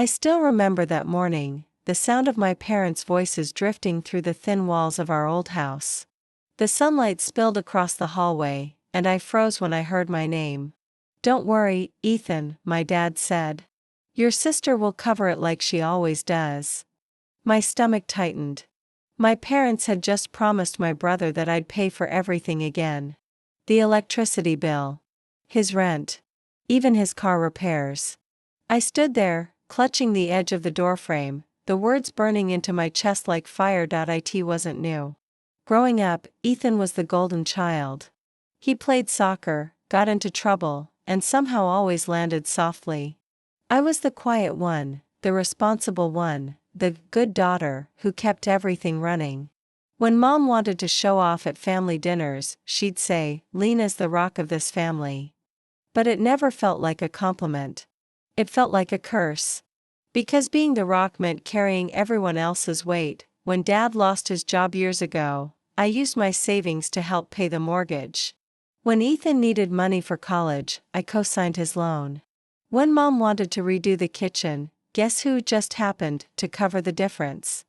I still remember that morning, the sound of my parents' voices drifting through the thin walls of our old house. The sunlight spilled across the hallway, and I froze when I heard my name. "Don't worry, Ethan," my dad said. "Your sister will cover it like she always does." My stomach tightened. My parents had just promised my brother that I'd pay for everything again. The electricity bill. His rent. Even his car repairs. I stood there, clutching the edge of the doorframe, the words burning into my chest like fire. It wasn't new. Growing up, Ethan was the golden child. He played soccer, got into trouble, and somehow always landed softly. I was the quiet one, the responsible one, the good daughter who kept everything running. When Mom wanted to show off at family dinners, she'd say, "Lena's the rock of this family." But it never felt like a compliment. It felt like a curse. Because being the rock meant carrying everyone else's weight. When Dad lost his job years ago, I used my savings to help pay the mortgage. When Ethan needed money for college, I co-signed his loan. When Mom wanted to redo the kitchen, guess who just happened to cover the difference?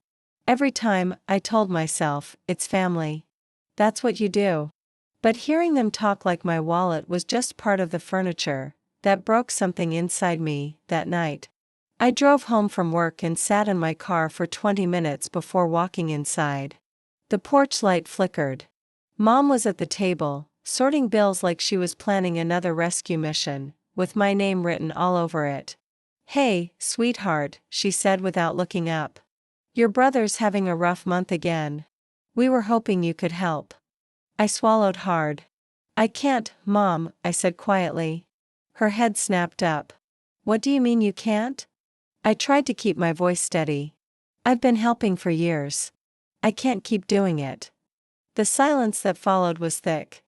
Every time, I told myself, it's family. That's what you do. But hearing them talk like my wallet was just part of the furniture, that broke something inside me. That night, I drove home from work and sat in my car for 20 minutes before walking inside. The porch light flickered. Mom was at the table, sorting bills like she was planning another rescue mission, with my name written all over it. "Hey, sweetheart," she said without looking up. "Your brother's having a rough month again. We were hoping you could help." I swallowed hard. "I can't, Mom," I said quietly. Her head snapped up. "What do you mean you can't?" I tried to keep my voice steady. "I've been helping for years. I can't keep doing it." The silence that followed was thick.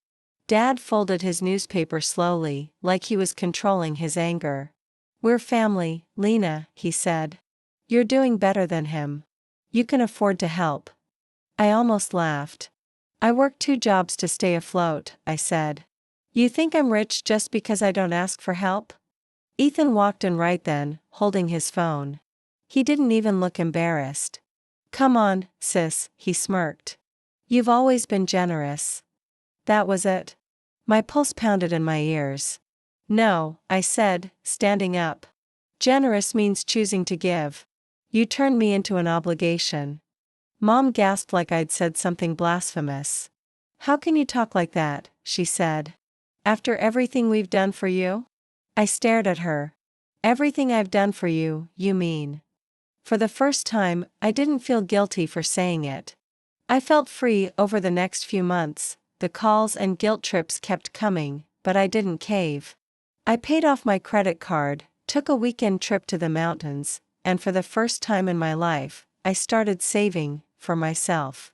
Dad folded his newspaper slowly, like he was controlling his anger. "We're family, Lena," he said. "You're doing better than him. You can afford to help." I almost laughed. "I work 2 jobs to stay afloat," I said. "You think I'm rich just because I don't ask for help?" Ethan walked in right then, holding his phone. He didn't even look embarrassed. "Come on, sis," he smirked. "You've always been generous." That was it. My pulse pounded in my ears. "No," I said, standing up. "Generous means choosing to give. You turned me into an obligation." Mom gasped like I'd said something blasphemous. "How can you talk like that?" she said. "After everything we've done for you?" I stared at her. "Everything I've done for you, you mean?" For the first time, I didn't feel guilty for saying it. I felt free. Over the next few months, the calls and guilt trips kept coming, but I didn't cave. I paid off my credit card, took a weekend trip to the mountains, and for the first time in my life, I started saving for myself.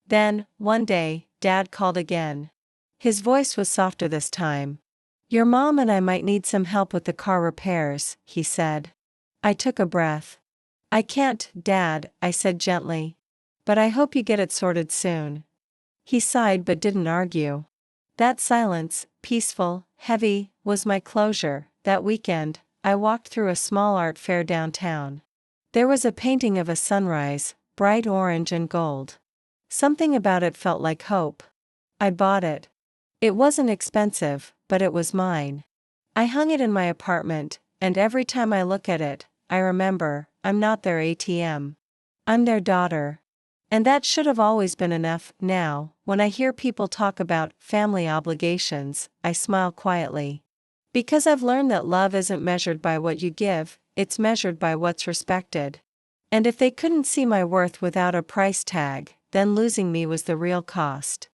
Then, one day, Dad called again. His voice was softer this time. "Your mom and I might need some help with the car repairs," he said. I took a breath. "I can't, Dad," I said gently. "But I hope you get it sorted soon." He sighed but didn't argue. That silence, peaceful, heavy, was my closure. That weekend, I walked through a small art fair downtown. There was a painting of a sunrise, bright orange and gold. Something about it felt like hope. I bought it. It wasn't expensive, but it was mine. I hung it in my apartment, and every time I look at it, I remember, I'm not their ATM. I'm their daughter. And that should have always been enough. Now, when I hear people talk about family obligations, I smile quietly. Because I've learned that love isn't measured by what you give, it's measured by what's respected. And if they couldn't see my worth without a price tag, then losing me was the real cost.